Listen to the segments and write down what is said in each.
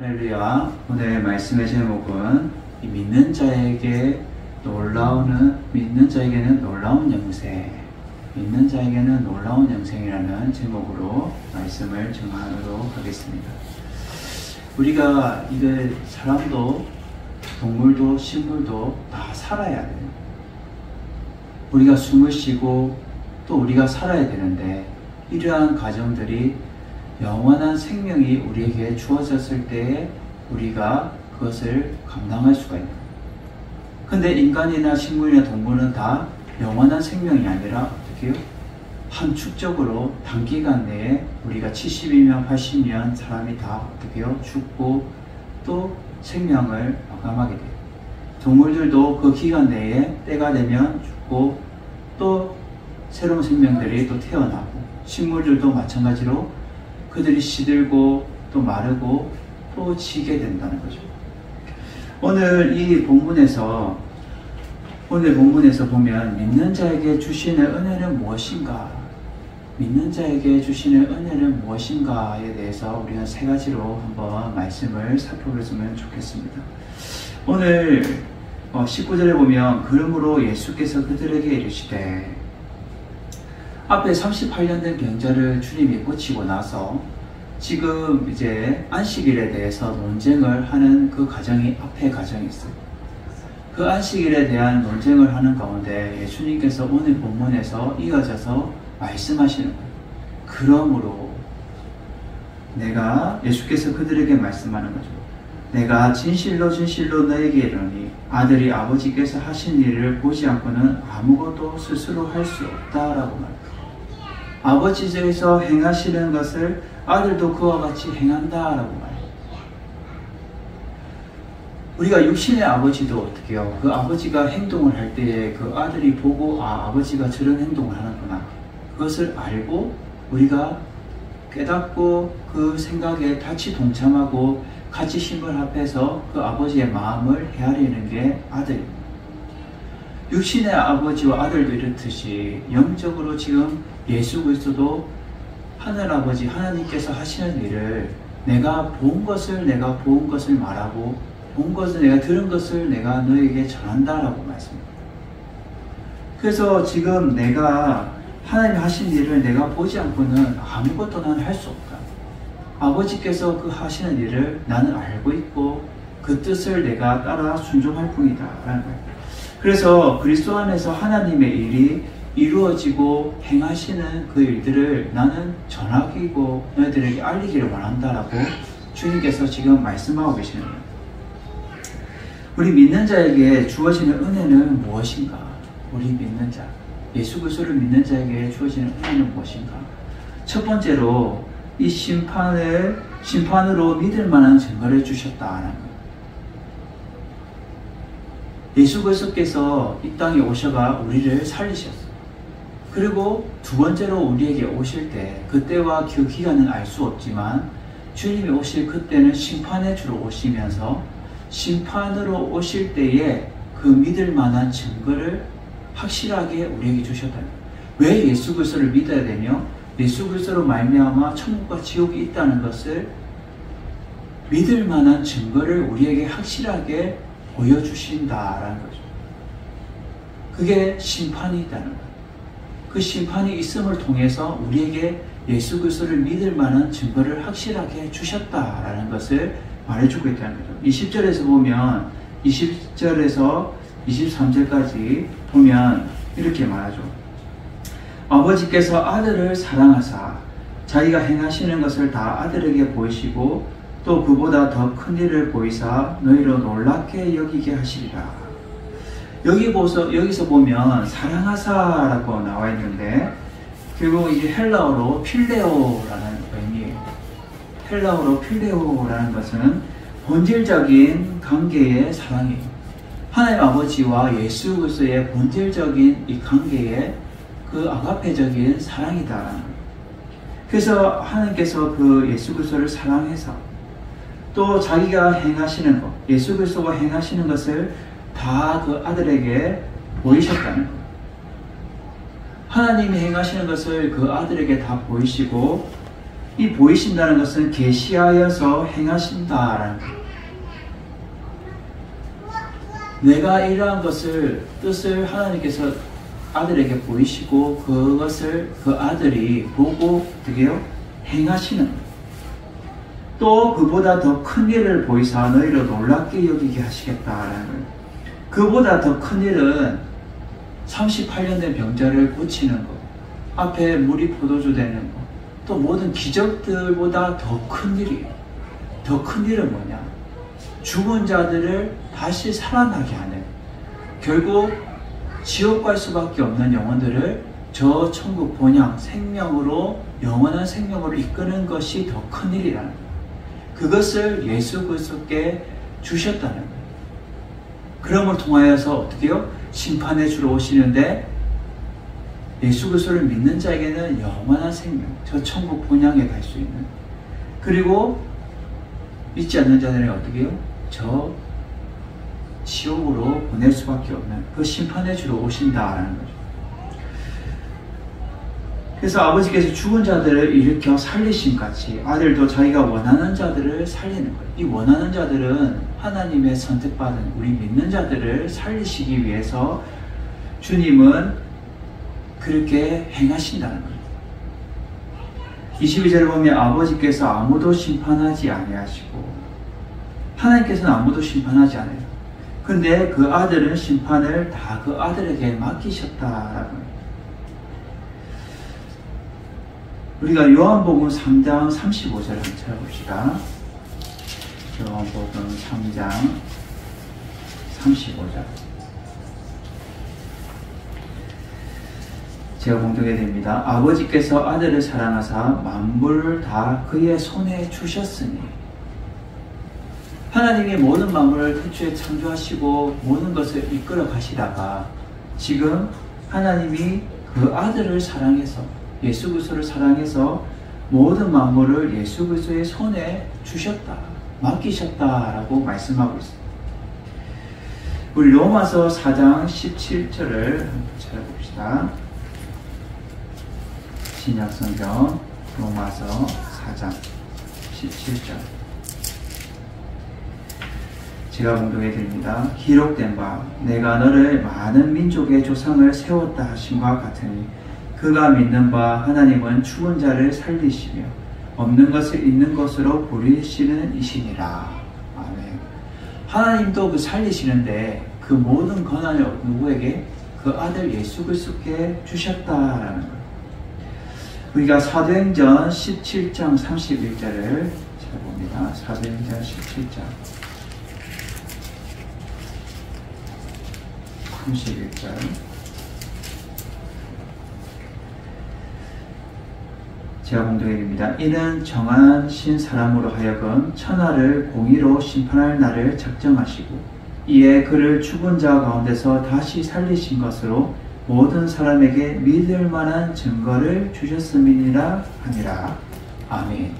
할렐루야. 오늘 말씀의 제목은 믿는 자에게는 놀라운 영생, 믿는 자에게는 놀라운 영생이라는 제목으로 말씀을 정하도록 하겠습니다. 우리가 사람도 동물도 식물도 다 살아야 돼요. 우리가 숨을 쉬고 또 우리가 살아야 되는데, 이러한 과정들이 영원한 생명이 우리에게 주어졌을 때에 우리가 그것을 감당할 수가 있는 거예요. 근데 인간이나 식물이나 동물은 다 영원한 생명이 아니라 어떻게 해요? 함축적으로 단기간 내에 우리가 70이면 80년 사람이 다 어떻게 해요? 죽고 또 생명을 마감하게 돼요. 동물들도 그 기간 내에 때가 되면 죽고 또 새로운 생명들이 또 태어나고, 식물들도 마찬가지로 그들이 시들고 또 마르고 또 지게 된다는 거죠. 오늘 본문에서 보면 믿는 자에게 주시는 은혜는 무엇인가? 믿는 자에게 주시는 은혜는 무엇인가에 대해서 우리가 세 가지로 한번 말씀을 살펴보면 좋겠습니다. 오늘 19절에 보면, 그러므로 예수께서 그들에게 이르시되, 앞에 38년 된 병자를 주님이 고치고 나서 지금 이제 안식일에 대해서 논쟁을 하는 그 앞에 과정이 있어요. 그 안식일에 대한 논쟁을 하는 가운데 예수님께서 오늘 본문에서 이어져서 말씀하시는 거예요. 그러므로 예수께서 그들에게 말씀하는 거죠. 내가 진실로 진실로 너에게 이르노니 아들이 아버지께서 하신 일을 보지 않고는 아무것도 스스로 할 수 없다라고 말해요. 아버지께서 행하시는 것을 아들도 그와 같이 행한다라고 말해요. 우리가 육신의 아버지도 어떻게 해요? 그 아버지가 행동을 할 때에 그 아들이 보고, 아버지가 저런 행동을 하는구나, 그것을 알고 우리가 깨닫고 그 생각에 같이 동참하고 같이 힘을 합해서 그 아버지의 마음을 헤아리는 게 아들입니다. 육신의 아버지와 아들도 이렇듯이 영적으로 지금 예수 그리스도도 하늘아버지 하나님께서 하시는 일을 내가 본 것을 말하고, 본 것을 내가 들은 것을 내가 너에게 전한다라고 말씀합니다. 그래서 지금 내가 하나님이 하신 일을 내가 보지 않고는 아무것도 나는 할 수 없다. 아버지께서 그 하시는 일을 나는 알고 있고 그 뜻을 내가 따라 순종할 뿐이다 라는 거예요. 그래서 그리스도 안에서 하나님의 일이 이루어지고 행하시는 그 일들을 나는 전하기고 너희들에게 알리기를 원한다라고 주님께서 지금 말씀하고 계시는 거예요. 우리 믿는 자에게 주어지는 은혜는 무엇인가? 우리 믿는 자, 예수 그리스도를 믿는 자에게 주어지는 은혜는 무엇인가? 첫 번째로 이 심판으로 믿을 만한 증거를 주셨다는 거예요. 예수 그리스도께서 이 땅에 오셔가 우리를 살리셨어요. 그리고 두 번째로 우리에게 오실 때, 그때와 그 기간은 알 수 없지만 주님이 오실 그때는 심판의 주로 오시면서 심판으로 오실 때에 그 믿을 만한 증거를 확실하게 우리에게 주셨다는 거예요. 왜 예수 그리스도를 믿어야 되며 예수 그리스도로 말미암아 천국과 지옥이 있다는 것을 믿을 만한 증거를 우리에게 확실하게 보여주신다라는 거죠. 그게 심판이 있다는 거예요. 그 심판이 있음을 통해서 우리에게 예수 그리스도를 믿을 만한 증거를 확실하게 주셨다라는 것을 말해주고 있다는 거죠. 20절에서 보면, 20절에서 23절까지 보면 이렇게 말하죠. 아버지께서 아들을 사랑하사 자기가 행하시는 것을 다 아들에게 보이시고 또 그보다 더 큰 일을 보이사 너희로 놀랍게 여기게 하시리라. 여기서 보면 사랑하사라고 나와 있는데, 결국 이게 헬라어로 필레오라는 의미예요. 헬라어로 필레오라는 것은 본질적인 관계의 사랑이에요. 하나님 아버지와 예수 그리스도의 본질적인 이 관계의 그 아가페적인 사랑이다라는 거예요. 그래서 하나님께서 그 예수 그리스도를 사랑해서 또 자기가 행하시는 것, 예수 그리스도가 행하시는 것을 다 그 아들에게 보이셨다는 거예요. 하나님이 행하시는 것을 그 아들에게 다 보이시고 이 보이신다는 것은 계시하여서 행하신다라는 거예요. 내가 이러한 뜻을 하나님께서 아들에게 보이시고 그것을 그 아들이 보고 어떻게 해요? 행하시는 거예요. 또 그보다 더 큰 일을 보이사 너희를 놀랍게 여기게 하시겠다라는 거예요. 그보다 더 큰 일은 38년 된 병자를 고치는 것, 앞에 물이 포도주 되는 것, 또 모든 기적들보다 더 큰 일이에요. 더 큰 일은 뭐냐? 죽은 자들을 다시 살아나게 하는, 결국 지옥 갈 수밖에 없는 영혼들을 저 천국 본향 생명으로, 영원한 생명으로 이끄는 것이 더 큰 일이라는 거예요. 그것을 예수 그리스도께 주셨다는 거예요. 그럼을 통하여서 어떻게 해요? 심판에 주러 오시는데 예수 그리스도를 믿는 자에게는 영원한 생명, 저 천국 본향에 갈 수 있는, 그리고 믿지 않는 자들은 어떻게 해요? 저 지옥으로 보낼 수밖에 없는 그 심판에 주러 오신다라는 거죠. 그래서 아버지께서 죽은 자들을 일으켜 살리신 같이 아들도 자기가 원하는 자들을 살리는 거예요. 이 원하는 자들은 하나님의 선택받은 우리 믿는 자들을 살리시기 위해서 주님은 그렇게 행하신다는 거예요. 22절을 보면 아버지께서 아무도 심판하지 아니하시고, 하나님께서는 아무도 심판하지 않아요. 근데 그 아들은 심판을 다 그 아들에게 맡기셨다라고 해요. 우리가 요한복음 3장 35절을 한번 찾아봅시다. 요한복음 3장 35절. 제가 봉독해 드립니다. 아버지께서 아들을 사랑하사 만물을 다 그의 손에 주셨으니, 하나님이 모든 만물을 태초에 창조하시고 모든 것을 이끌어 가시다가 지금 하나님이 그 아들을 사랑해서, 예수 그리스도를 사랑해서 모든 만물을 예수 그리스도의 손에 주셨다, 맡기셨다라고 말씀하고 있습니다. 우리 로마서 4장 17절을 한번 찾아봅시다. 신약성경 로마서 4장 17절. 제가 봉독해 드립니다. 기록된 바 내가 너를 많은 민족의 조상을 세웠다 하심과 같으니 그가 믿는 바 하나님은 죽은 자를 살리시며 없는 것을 있는 것으로 부리시는 이시니라. 아멘. 하나님도 그 살리시는데 그 모든 권한을 누구에게? 그 아들 예수 그리스도께 주셨다라는 거예요. 우리가 사도행전 17장 31절을 찾아봅니다. 사도행전 17장 31절. 제가 봉독해 드립니다. 이는 정하신 사람으로 하여금 천하를 공의로 심판할 날을 작정하시고 이에 그를 죽은 자 가운데서 다시 살리신 것으로 모든 사람에게 믿을 만한 증거를 주셨음이니라 하니라. 아멘.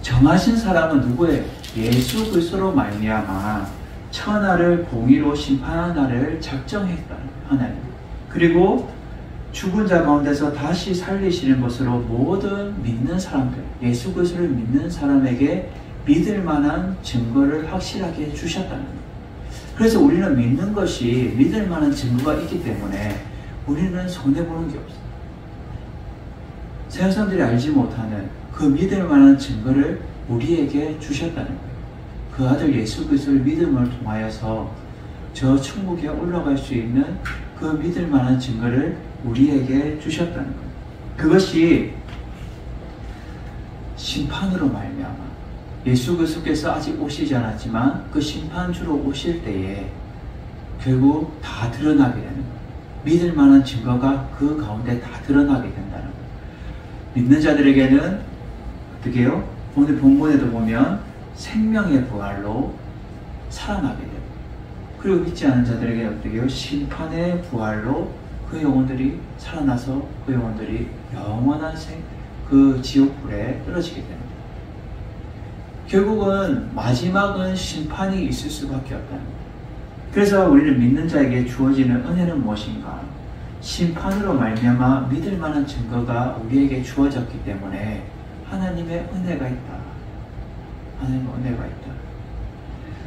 정하신 사람은 누구예요? 예수 그리스도로 말미암아 천하를 공의로 심판한 날을 작정했다. 하나님. 그리고 죽은 자 가운데서 다시 살리시는 것으로 모든 믿는 사람들, 예수 그리스도를 믿는 사람에게 믿을 만한 증거를 확실하게 주셨다는 거예요. 그래서 우리는 믿는 것이 믿을 만한 증거가 있기 때문에 우리는 손해보는 게 없어요. 세상 사람들이 알지 못하는 그 믿을 만한 증거를 우리에게 주셨다는 거예요. 그 아들 예수 그리스도를 믿음을 통하여서 저 천국에 올라갈 수 있는 그 믿을 만한 증거를 우리에게 주셨다는 거예요. 그것이 심판으로 말미암아 예수 그리스도께서 아직 오시지 않았지만 그 심판주로 오실 때에 결국 다 드러나게 되는 거예요. 믿을 만한 증거가 그 가운데 다 드러나게 된다는 거예요. 믿는 자들에게는 어떻게 해요? 오늘 본문에도 보면 생명의 부활로 살아나게 돼요. 그리고 믿지 않은 자들에게 어떻게 해요? 심판의 부활로 그 영혼들이 살아나서 그 영혼들이 영원한 그 지옥불에 떨어지게 됩니다. 결국은 마지막은 심판이 있을 수밖에 없다는 거예요. 그래서 우리는 믿는 자에게 주어지는 은혜는 무엇인가? 심판으로 말미암아 믿을 만한 증거가 우리에게 주어졌기 때문에 하나님의 은혜가 있다. 하나님의 은혜가 있다.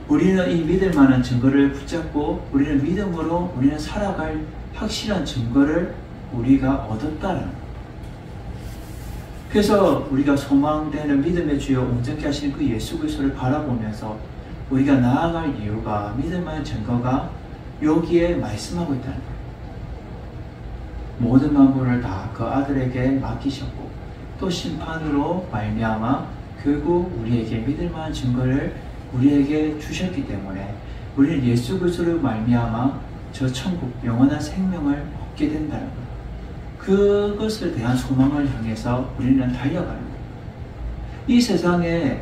우리는 이 믿을 만한 증거를 붙잡고 우리는 믿음으로 우리는 살아갈 확실한 증거를 우리가 얻었다는 것. 그래서 우리가 소망되는 믿음의 주여 온전케 하신 그 예수 그리스도를 바라보면서 우리가 나아갈 이유가 믿을 만한 증거가 여기에 말씀하고 있다는 거예요. 모든 만물을 다 그 아들에게 맡기셨고 또 심판으로 말미암아 결국 우리에게 믿을 만한 증거를 우리에게 주셨기 때문에 우리는 예수 그리스도로 말미암아 저 천국 영원한 생명을 얻게 된다는 거예요. 그것을 대한 소망을 향해서 우리는 달려가는 거예요. 이 세상에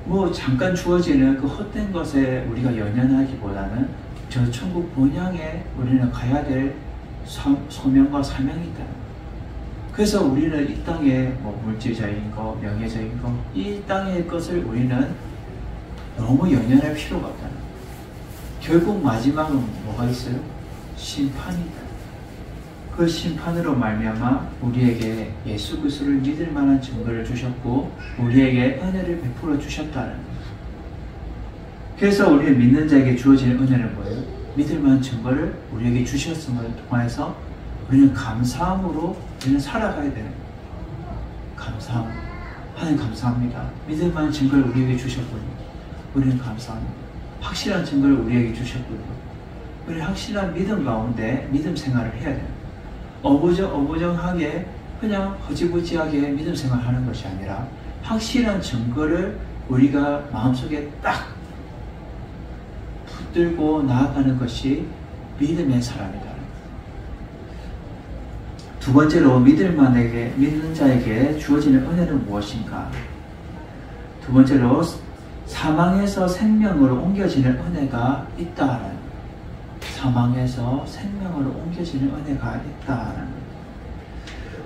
뭐 잠깐 주어지는 그 헛된 것에 우리가 연연하기보다는 저 천국 본향에 우리는 가야 될 소명과 사명이 있다는 거예요. 그래서 우리는 이 땅에 뭐 물질적인 거, 명예적인 거, 이 땅의 것을 우리는 너무 연연할 필요가 없다는 거예요. 결국 마지막은 뭐가 있어요? 심판이 있다. 그 심판으로 말미암아 우리에게 예수 그리스도를 믿을 만한 증거를 주셨고 우리에게 은혜를 베풀어 주셨다는 거예요. 그래서 우리는 믿는 자에게 주어지는 은혜는 뭐예요? 믿을 만한 증거를 우리에게 주셨음을 통해서 우리는 감사함으로 우리는 살아가야 되는 거예요. 감사함. 하나님 감사합니다. 믿을 만한 증거를 우리에게 주셨군요. 우리는 감사합니다. 확실한 증거를 우리에게 주셨군요. 우리는 확실한 믿음 가운데 믿음 생활을 해야 돼요. 어부정하게 그냥 허지부지하게 믿음 생활하는 것이 아니라 확실한 증거를 우리가 마음속에 딱 붙들고 나아가는 것이 믿음의 사람이다. 두 번째로 믿는 자에게 주어지는 은혜는 무엇인가? 두 번째로 사망에서 생명으로 옮겨지는 은혜가 있다라는 사망에서 생명으로 옮겨지는 은혜가 있다라는 거예요.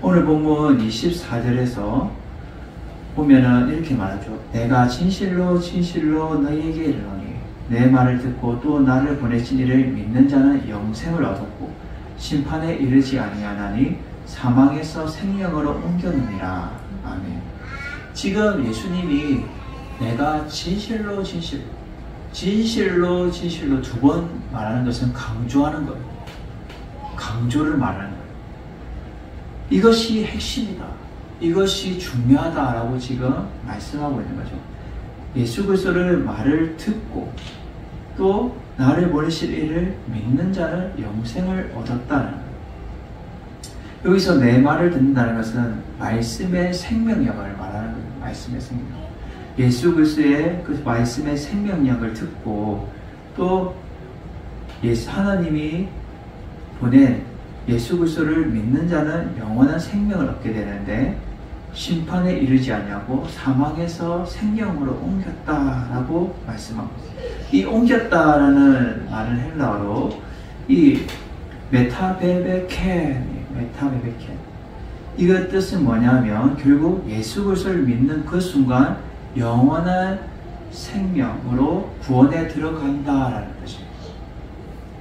오늘 본문 24절에서 보면은 이렇게 말하죠. 내가 진실로 진실로 너희에게 이르노니 내 말을 듣고 또 나를 보내신 이를 믿는 자는 영생을 얻었고 심판에 이르지 아니하나니 사망에서 생명으로 옮겨느니라. 아멘. 지금 예수님이 내가 진실로 두 번 말하는 것은 강조하는 거예요. 강조를 말하는 거예요. 이것이 핵심이다. 이것이 중요하다라고 지금 말씀하고 있는 거죠. 예수 그리스도를 말을 듣고 또 나를 보내실 이를 믿는 자는 영생을 얻었다는 거예요. 여기서 내 말을 듣는다는 것은 말씀의 생명력을 말하는 거예요. 말씀의 생명력. 예수 그리스도의 그 말씀의 생명력을 듣고 또 하나님이 보낸 예수 그리스도를 믿는 자는 영원한 생명을 얻게 되는데 심판에 이르지 않냐고 사망에서 생명으로 옮겼다라고 말씀하고 있습니다. 이 옮겼다라는 말은 헬라어로 이 메타베베켄 이거 뜻은 뭐냐면 결국 예수 그리스도를 믿는 그 순간 영원한 생명으로 구원에 들어간다라는 것입니다.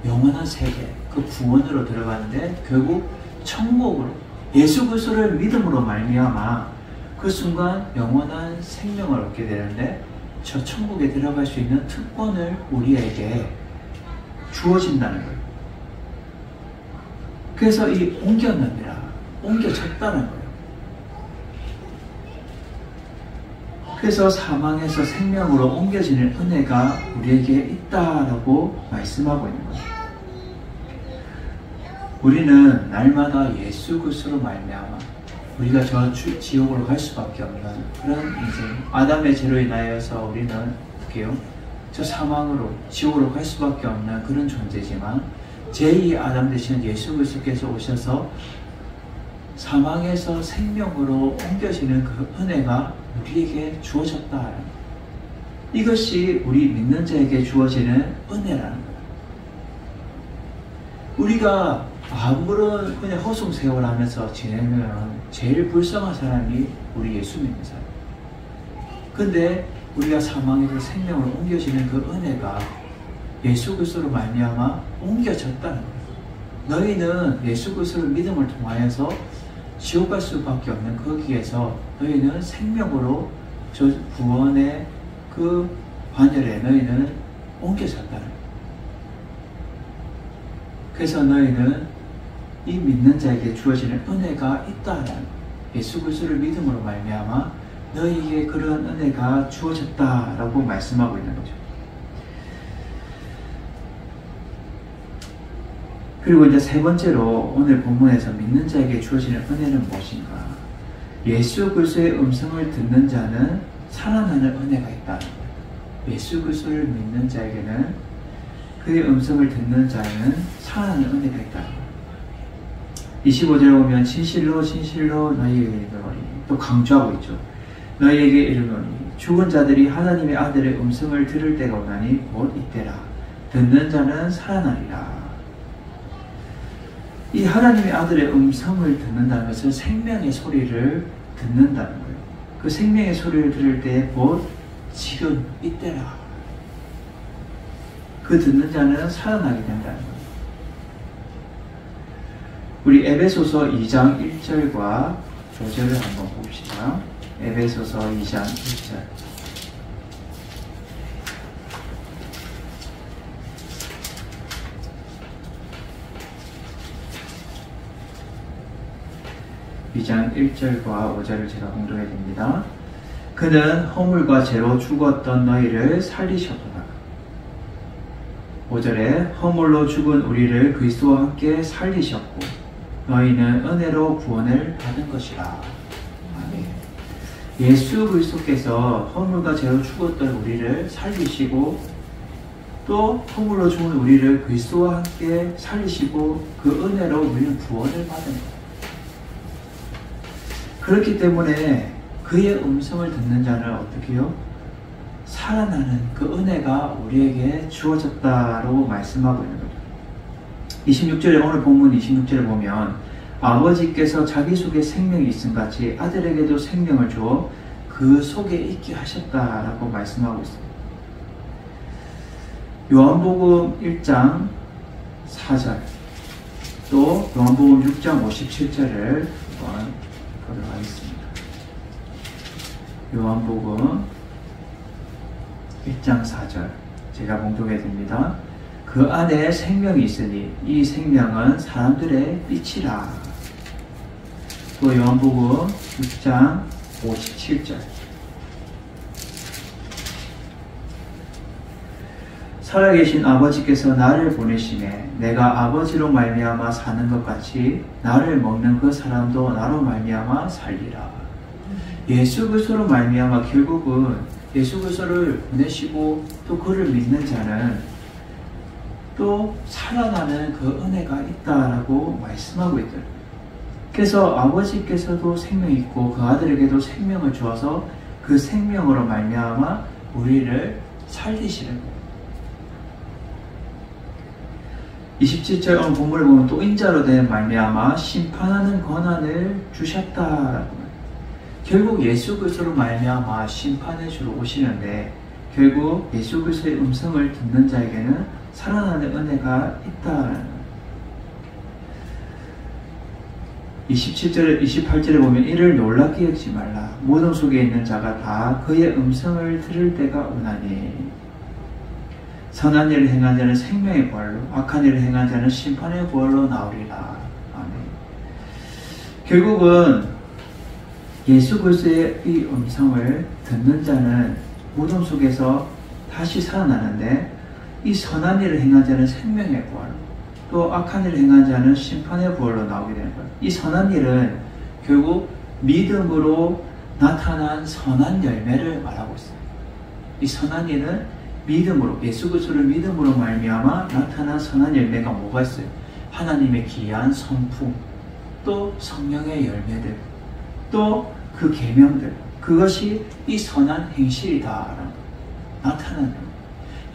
영원한 세계, 그 구원으로 들어가는데 결국 천국으로 예수 그리스도를 믿음으로 말미암아 그 순간 영원한 생명을 얻게 되는데 저 천국에 들어갈 수 있는 특권을 우리에게 주어진다는 거예요. 그래서 이 옮겼느니라, 옮겨졌다는 거예요. 그래서 사망에서 생명으로 옮겨지는 은혜가 우리에게 있다라고 말씀하고 있는 거예요. 우리는 날마다 예수 그리스도로 말미암아 우리가 저 지옥으로 갈 수밖에 없는 그런 인생, 아담의 죄로 인하여서 우리는 어떻게요? 저 사망으로 지옥으로 갈 수밖에 없는 그런 존재지만 제2 아담 되시는 예수 그리스도께서 오셔서 사망에서 생명으로 옮겨지는 그 은혜가 우리에게 주어졌다. 이것이 우리 믿는 자에게 주어지는 은혜라는 거예요. 우리가 아무런 그냥 허송세월 하면서 지내면 제일 불쌍한 사람이 우리 예수 믿는 사람. 근데 우리가 사망에서 생명으로 옮겨지는 그 은혜가 예수 그리스도로 말미암아 옮겨졌다는 거예요. 너희는 예수 그리스도를 믿음을 통하여서 지옥 갈 수밖에 없는 거기에서 너희는 생명으로 저 구원의 그 반열에 너희는 옮겨졌다는 거예요. 그래서 너희는 이 믿는 자에게 주어지는 은혜가 있다는 거예요. 예수 그리스도를 믿음으로 말미암아 너희에게 그런 은혜가 주어졌다라고 말씀하고 있는 거죠. 그리고 이제 세 번째로 오늘 본문에서 믿는 자에게 주어지는 은혜는 무엇인가? 예수 그리스도의 음성을 듣는 자는 살아나는 은혜가 있다는 거예요. 예수 그리스도를 믿는 자에게는 그의 음성을 듣는 자에는 살아나는 은혜가 있다는 거예요. 25절에 보면 진실로 진실로 너희에게 이르노니, 또 강조하고 있죠. 너희에게 이르노니 죽은 자들이 하나님의 아들의 음성을 들을 때가 오나니 곧 이때라. 듣는 자는 살아나리라. 이 하나님의 아들의 음성을 듣는다는 것은 생명의 소리를 듣는다는 거예요. 그 생명의 소리를 들을 때 곧 지금 이때라. 그 듣는 자는 살아나게 된다는 거예요. 우리 에베소서 2장 1절과 5절을 한번 봅시다. 에베소서 2장 1절. (2장 1절과 5절을 제가 공독해 드립니다. 그는 허물과 죄로 죽었던 너희를 살리셨도다. 5절에 허물로 죽은 우리를 그리스도와 함께 살리셨고 너희는 은혜로 구원을 받은 것이라. 아멘. 예수 그리스도께서 허물과 죄로 죽었던 우리를 살리시고 또 허물로 죽은 우리를 그리스도와 함께 살리시고 그 은혜로 우리는 구원을 받은 것. 그렇기 때문에 그의 음성을 듣는 자는 어떻게 해요? 살아나는 그 은혜가 우리에게 주어졌다고 말씀하고 있는 거죠. 26절에 오늘 본문 26절에 보면 아버지께서 자기 속에 생명이 있음 같이 아들에게도 생명을 주어 그 속에 있게 하셨다라고 말씀하고 있습니다. 요한복음 1장 4절 또 요한복음 6장 57절을 한번 보도록 하겠습니다. 요한복음 1장 4절 제가 봉독해 드립니다. 그 안에 생명이 있으니 이 생명은 사람들의 빛이라. 또 요한복음 6장 57절 살아계신 아버지께서 나를 보내심에 내가 아버지로 말미암아 사는 것 같이 나를 먹는 그 사람도 나로 말미암아 살리라. 예수 그리스도로 말미암아 결국은 예수 그리스도를 보내시고 또 그를 믿는 자는 또 살아나는 그 은혜가 있다라고 말씀하고 있더라고요. 그래서 아버지께서도 생명이 있고 그 아들에게도 생명을 주어서 그 생명으로 말미암아 우리를 살리시는 거예요. 27절 오늘 본문을 보면 또 인자로 된 말미암아 심판하는 권한을 주셨다라고. 결국 예수 그리스도로 말미암아 심판해 주러 오시는데 결국 예수 그리스도의 음성을 듣는 자에게는 살아나는 은혜가 있다라는 거예요. 27절, 28절에 보면 이를 놀랍게 여기지 말라. 모든 속에 있는 자가 다 그의 음성을 들을 때가 오나니 선한 일을 행한 자는 생명의 부활로 악한 일을 행한 자는 심판의 부활로 나오리라. 아멘. 결국은 예수 그리스도의 이 음성을 듣는 자는 무덤 속에서 다시 살아나는데 이 선한 일을 행한 자는 생명의 부활로 또 악한 일을 행한 자는 심판의 부활로 나오게 되는 거예요. 이 선한 일은 결국 믿음으로 나타난 선한 열매를 말하고 있어요. 이 선한 일은 믿음으로 예수 그리스도를 믿음으로 말미암아 나타난 선한 열매가 뭐가 있어요? 하나님의 귀한 성품, 또 성령의 열매들, 또 그 계명들, 그것이 이 선한 행실이다라고 나타나는 거예요.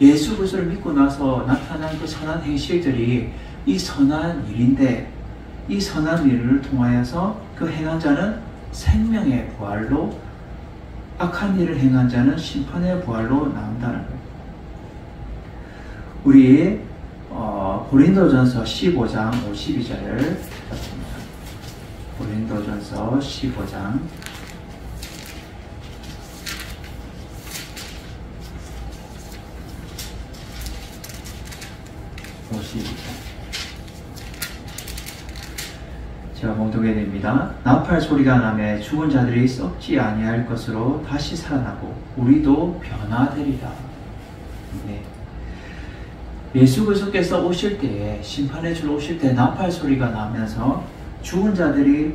예수 그리스도를 믿고 나서 나타난 그 선한 행실들이 이 선한 일인데 이 선한 일을 통하여서 그 행한 자는 생명의 부활로 악한 일을 행한 자는 심판의 부활로 나온다는 거예요. 우리 고린도전서 15장 52절을 읽겠습니다. 고린도전서 15장 52절. 제가 봉독해 드립니다. 나팔 소리가 나매 죽은 자들이 썩지 아니할 것으로 다시 살아나고 우리도 변화되리라. 네. 예수 그리스도께서 오실 때에, 심판의 주로 오실 때 나팔 소리가 나면서 죽은 자들이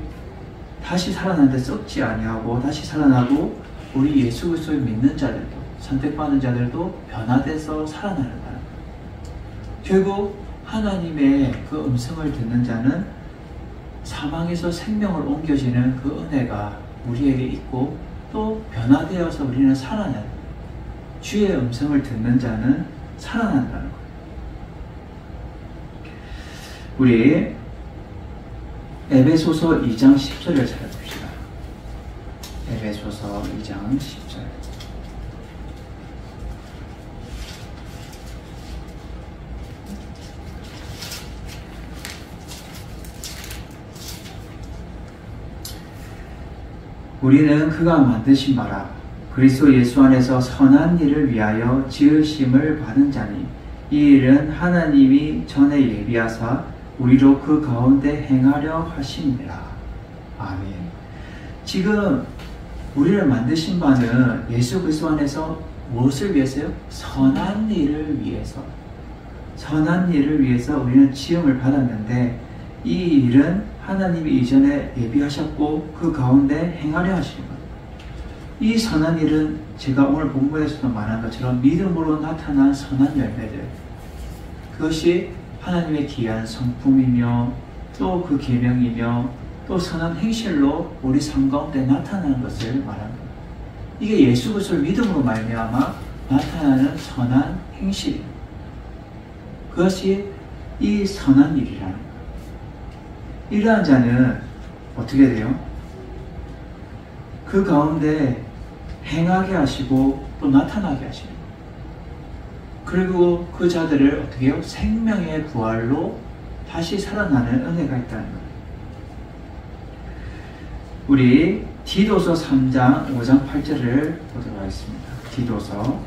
다시 살아나는데 썩지 아니하고 다시 살아나고 우리 예수 그리스도를 믿는 자들도, 선택받은 자들도 변화돼서 살아나는 거예요. 결국 하나님의 그 음성을 듣는 자는 사망에서 생명을 옮겨지는 그 은혜가 우리에게 있고 또 변화되어서 우리는 살아나는, 주의 음성을 듣는 자는 살아난다는 거예요. 우리 에베소서 2장 10절을 찾아봅시다. 에베소서 2장 10절. 우리는 그가 만드신 바라 그리스도 예수 안에서 선한 일을 위하여 지으심을 받은 자니 이 일은 하나님이 전에 예비하사 우리로 그 가운데 행하려 하심이라. 아멘. 지금 우리를 만드신 바는 예수 그리스도 안에서 무엇을 위해서요? 선한 일을 위해서. 선한 일을 위해서 우리는 지음을 받았는데 이 일은 하나님이 이전에 예비하셨고 그 가운데 행하려 하시는 것. 이 선한 일은 제가 오늘 본문에서도 말한 것처럼 믿음으로 나타난 선한 열매들, 그것이 하나님의 귀한 성품이며 또 그 계명이며 또 선한 행실로 우리 삶 가운데 나타나는 것을 말합니다. 이게 예수 그리스도를 믿음으로 말미암아 나타나는 선한 행실입니다. 그것이 이 선한 일이라는 거예요. 이러한 자는 어떻게 돼요? 그 가운데 행하게 하시고 또 나타나게 하시는 거예요. 그리고 그 자들을 어떻게 해요? 생명의 부활로 다시 살아나는 은혜가 있다는 거예요. 우리 디도서 3장 5장 8절을 보도록 하겠습니다. 디도서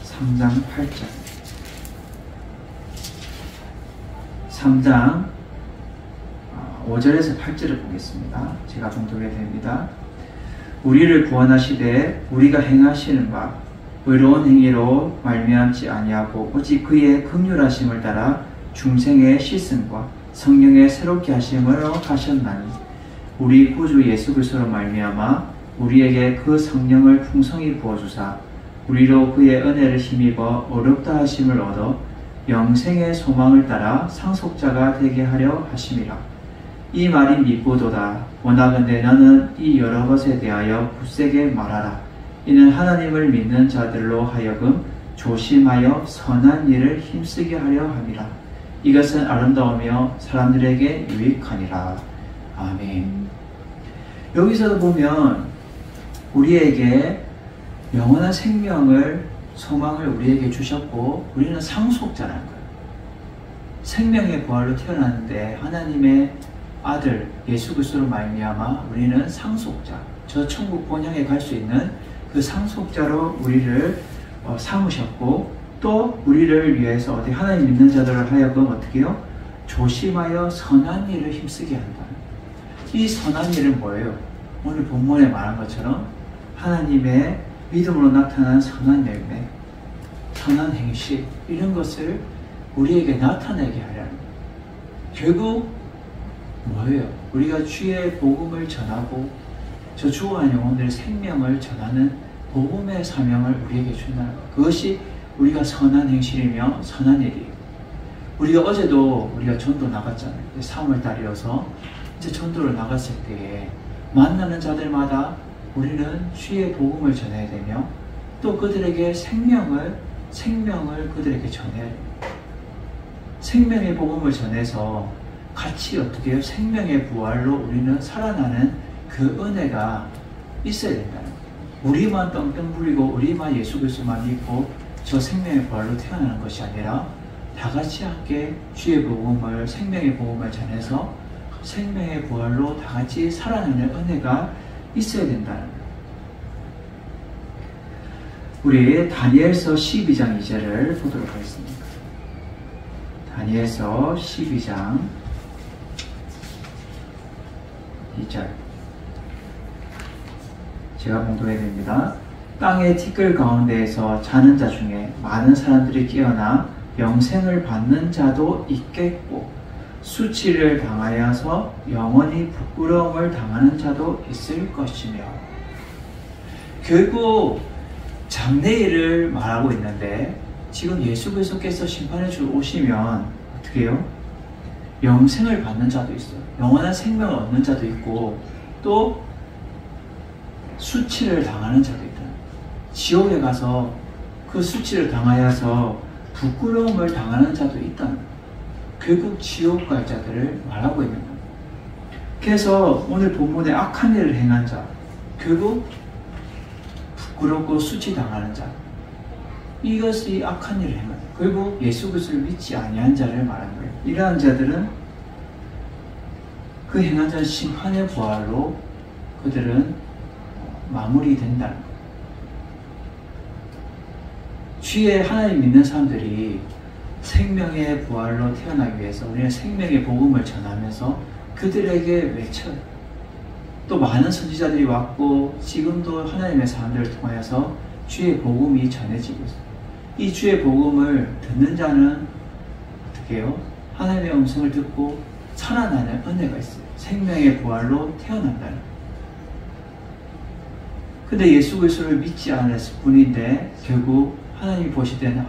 3장 8절. 3장 5절에서 8절을 보겠습니다. 제가 봉독해 드립니다. 우리를 구원하시되 우리가 행하시는 바 의로운 행위로 말미암지 아니하고 오직 그의 긍휼하심을 따라 중생의 씻음과 성령의 새롭게 하심으로 하셨나니 우리 구주 예수 그리스도로 말미암아 우리에게 그 성령을 풍성히 부어주사 우리로 그의 은혜를 힘입어 어렵다 하심을 얻어 영생의 소망을 따라 상속자가 되게 하려 하심이라. 이 말이 미쁘도다. 원하건대 너는 이 여러 것에 대하여 굳세게 말하라. 이는 하나님을 믿는 자들로 하여금 조심하여 선한 일을 힘쓰게 하려 함이라. 이것은 아름다우며 사람들에게 유익하니라. 아멘. 여기서도 보면 우리에게 영원한 생명을, 소망을 우리에게 주셨고 우리는 상속자라는 거예요. 생명의 부활로 태어났는데 하나님의 아들 예수 그리스도로 말미암아 우리는 상속자, 저 천국 본향에 갈 수 있는 그 상속자로 우리를 삼으셨고 또 우리를 위해서 어떻게 하나님 믿는 자들을 하여금 어떻게 해요? 조심하여 선한 일을 힘쓰게 한다. 이 선한 일은 뭐예요? 오늘 본문에 말한 것처럼 하나님의 믿음으로 나타난 선한 열매, 선한 행실, 이런 것을 우리에게 나타내게 하려는 거예요. 결국 뭐예요? 우리가 주의 복음을 전하고 저 죽어간 영혼들의 생명을 전하는 복음의 사명을 우리에게 준다는 거예요. 그것이 우리가 선한 행실이며 선한 일이에요. 우리가 어제도 우리가 전도 나갔잖아요. 3월달이어서 이제 전도를 나갔을 때에 만나는 자들마다 우리는 주의 복음을 전해야 되며 또 그들에게 생명을 그들에게 전해야 됩니다. 생명의 복음을 전해서 같이 어떻게 해요? 생명의 부활로 우리는 살아나는 그 은혜가 있어야 된다는 거예요. 우리만 떵떵 부리고 우리만 예수 그리스도만 믿고 저 생명의 부활로 태어나는 것이 아니라 다 같이 함께 주의 복음을, 생명의 복음을 전해서 생명의 부활로 다 같이 살아나는 은혜가 있어야 된다는 거예요. 우리 다니엘서 12장 2절을 보도록 하겠습니다. 다니엘서 12장 2절 제가 봉독해야 됩니다. 땅의 티끌 가운데에서 자는 자 중에 많은 사람들이 깨어나 영생을 받는 자도 있겠고 수치를 당하여서 영원히 부끄러움을 당하는 자도 있을 것이며, 결국 장래일을 말하고 있는데 지금 예수 그리스도께서 심판해 주러 오시면 어떻게 해요? 영생을 받는 자도 있어요. 영원한 생명을 얻는 자도 있고 또 수치를 당하는 자도 있다. 지옥에 가서 그 수치를 당하여서 부끄러움을 당하는 자도 있다. 결국 지옥 갈 자들을 말하고 있는 거예요. 그래서 오늘 본문에 악한 일을 행한 자, 결국 부끄럽고 수치 당하는 자, 이것이 악한 일을 행한 자, 결국 예수 그리스도를 믿지 아니한 자를 말하는 거예요. 이러한 자들은 그 행한 자는 심판의 부활로 그들은 마무리된다는 거예요. 주의 하나님 믿는 사람들이 생명의 부활로 태어나기 위해서 우리는 생명의 복음을 전하면서 그들에게 외쳐요. 또 많은 선지자들이 왔고 지금도 하나님의 사람들을 통하여서 주의 복음이 전해지고 있어요. 이 주의 복음을 듣는 자는 어떻게 해요? 하나님의 음성을 듣고 살아나는 은혜가 있어요. 생명의 부활로 태어난다는 거예요. 근데 예수 그리스도를 믿지 않았을 뿐인데 결국 하나님이 보실 때는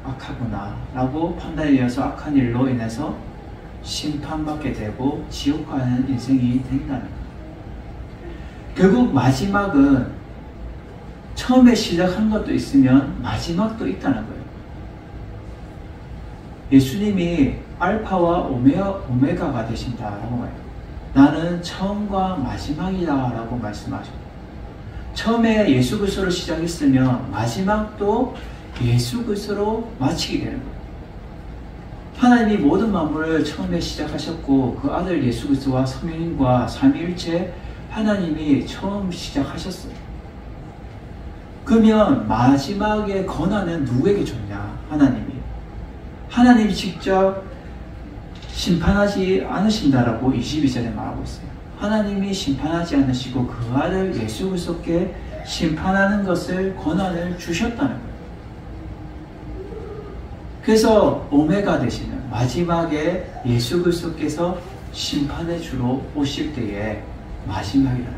악하구나 라고 판단이 되어서 악한 일로 인해서 심판받게 되고 지옥 가는 인생이 된다는 거예요. 결국 마지막은 처음에 시작한 것도 있으면 마지막도 있다는 거예요. 예수님이 알파와 오메가가 되신다라고 말해요. 나는 처음과 마지막이다 라고 말씀하셨고, 처음에 예수 그리스도로 시작했으면 마지막도 예수 그리스도로 마치게 되는 거예요. 하나님이 모든 만물을 처음에 시작하셨고 그 아들 예수 그리스도와 성령님과 삼위일체 하나님이 처음 시작하셨어요. 그러면 마지막의 권한은 누구에게 줬냐? 하나님이 직접 심판하지 않으신다라고 22절에 말하고 있어요. 하나님이 심판하지 않으시고 그 아들 예수 그리스도께 심판하는 것을 권한을 주셨다는 거예요. 그래서 오메가 되시는 마지막에 예수 그리스도께서 심판해 주러 오실 때에 마지막이라는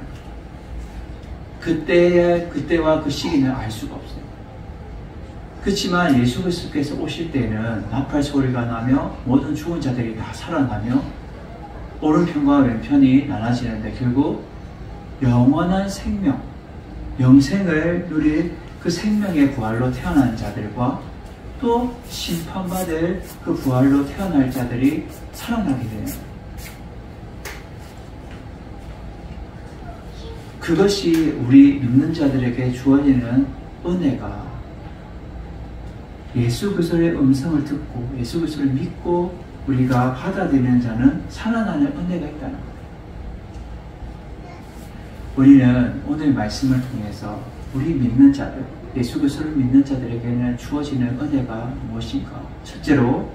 거예요. 그때와 그 시기는 알 수가 없어요. 그렇지만 예수 그리스도께서 오실 때는 나팔 소리가 나며 모든 죽은 자들이 다 살아나며 오른편과 왼편이 나눠지는데 결국 영원한 생명, 영생을 누릴 그 생명의 부활로 태어난 자들과 또 심판받을 그 부활로 태어날 자들이 살아나게 되는 거예요. 그것이 우리 믿는 자들에게 주어지는 은혜가 예수 그리스도의 음성을 듣고 예수 그리스도를 믿고 우리가 받아들이는 자는 살아나는 은혜가 있다는 거예요. 우리는 오늘 말씀을 통해서 우리 믿는 자들, 예수 그리스도를 믿는 자들에게는 주어지는 은혜가 무엇인가? 첫째로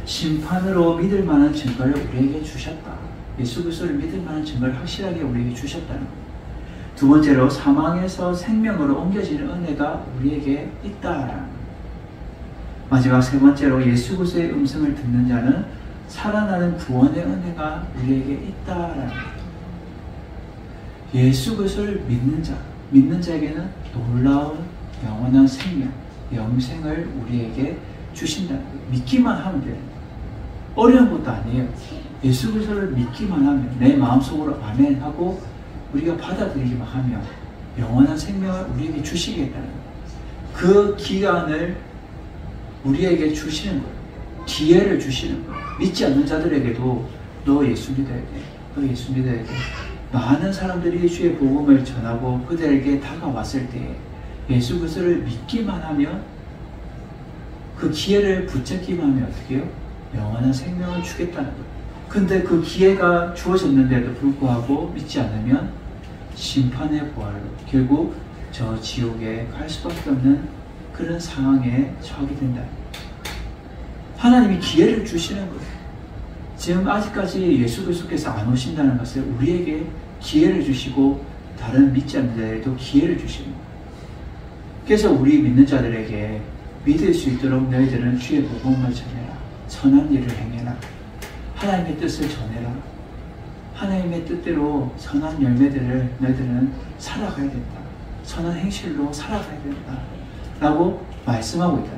심판으로 믿을 만한 증거를 우리에게 주셨다. 예수 그리스도를 믿을 만한 증거를 확실하게 우리에게 주셨다는 거예요. 두 번째로 사망에서 생명으로 옮겨지는 은혜가 우리에게 있다라는 거예요. 마지막 세 번째로 예수 그리스도의 음성을 듣는 자는 살아나는 구원의 은혜가 우리에게 있다라는 거예요. 예수 그리스도를 믿는 자에게는 놀라운 영원한 생명, 영생을 우리에게 주신다는 거예요. 믿기만 하면 돼요. 어려운 것도 아니에요. 예수 그리스도를 믿기만 하면 내 마음속으로 아멘 하고 우리가 받아들이기만 하면 영원한 생명을 우리에게 주시겠다는 거예요. 그 기간을 우리에게 주시는 거예요. 기회를 주시는 거예요. 믿지 않는 자들에게도 너 예수 믿어야 돼. 너 예수 믿어야 돼. 많은 사람들이 주의 복음을 전하고 그들에게 다가왔을 때 예수 그리스도를 믿기만 하면, 그 기회를 붙잡기만 하면 어떻게 해요? 영원한 생명을 주겠다는 거예요. 근데 그 기회가 주어졌는데도 불구하고 믿지 않으면 심판의 부활로 결국 저 지옥에 갈 수밖에 없는 그런 상황에 처하게 된다. 하나님이 기회를 주시는 거예요. 지금 아직까지 예수 그리스도께서 안 오신다는 것을 우리에게 기회를 주시고 다른 믿지 않는 자들에게도 기회를 주시는 거예요. 그래서 우리 믿는 자들에게 믿을 수 있도록 너희들은 주의 복음을 전해라. 선한 일을 행해라. 하나님의 뜻을 전해라. 하나님의 뜻대로 선한 열매들을 너희들은 살아가야 된다. 선한 행실로 살아가야 된다. 라고 말씀하고 있다.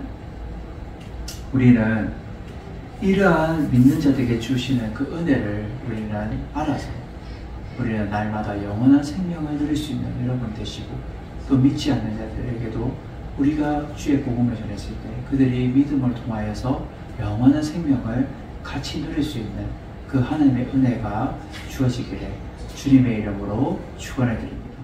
우리는 이러한 믿는 자들에게 주시는 그 은혜를 우리는 알아서 우리는 날마다 영원한 생명을 누릴 수 있는 여러분 되시고, 또 믿지 않는 자들에게도 우리가 주의 복음을 전했을 때 그들이 믿음을 통하여서 영원한 생명을 같이 누릴 수 있는 그 하나님의 은혜가 주어지기를 주님의 이름으로 축원해 드립니다.